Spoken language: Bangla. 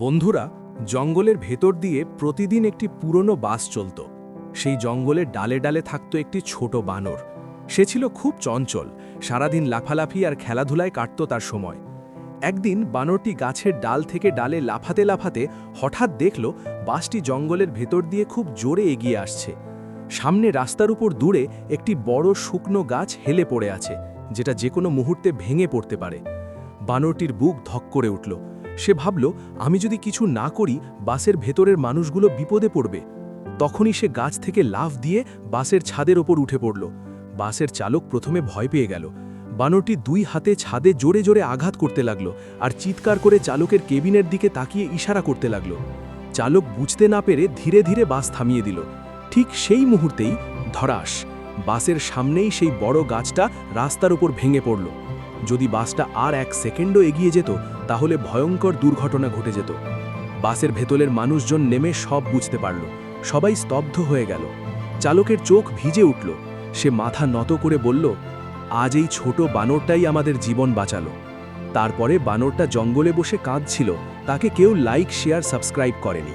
বন্ধুরা, জঙ্গলের ভেতর দিয়ে প্রতিদিন একটি পুরনো বাস চলত। সেই জঙ্গলের ডালে ডালে থাকত একটি ছোট বানর। সে ছিল খুব চঞ্চল, সারাদিন লাফালাফি আর খেলাধুলায় কাটত তার সময়। একদিন বানরটি গাছের ডাল থেকে ডালে লাফাতে লাফাতে হঠাৎ দেখল বাসটি জঙ্গলের ভেতর দিয়ে খুব জোরে এগিয়ে আসছে। সামনে রাস্তার উপর দূরে একটি বড় শুকনো গাছ হেলে পড়ে আছে, যেটা যে কোনো মুহূর্তে ভেঙে পড়তে পারে। বানরটির বুক ধক করে উঠল। সে ভাবল, আমি যদি কিছু না করি বাসের ভেতরের মানুষগুলো বিপদে পড়বে। তখনই সে গাছ থেকে লাফ দিয়ে বাসের ছাদের ওপর উঠে পড়ল। বাসের চালক প্রথমে ভয় পেয়ে গেল। বানরটি দুই হাতে ছাদে জোরে জোরে আঘাত করতে লাগল আর চিৎকার করে চালকের কেবিনের দিকে তাকিয়ে ইশারা করতে লাগল। চালক বুঝতে না পেরে ধীরে ধীরে বাস থামিয়ে দিল। ঠিক সেই মুহূর্তেই ধড়াস, বাসের সামনেই সেই বড় গাছটা রাস্তার উপর ভেঙে পড়ল। যদি বাসটা আর এক সেকেন্ডও এগিয়ে যেত তাহলে ভয়ঙ্কর দুর্ঘটনা ঘটে যেত। বাসের ভেতরের মানুষজন নেমে সব বুঝতে পারল। সবাই স্তব্ধ হয়ে গেল। চালকের চোখ ভিজে উঠল। সে মাথা নত করে বলল, আজ এই ছোট বানরটাই আমাদের জীবন বাঁচালো। তারপরে বানরটা জঙ্গলে বসে কাঁদছিল। তাকে কেউ লাইক, শেয়ার, সাবস্ক্রাইব করেনি।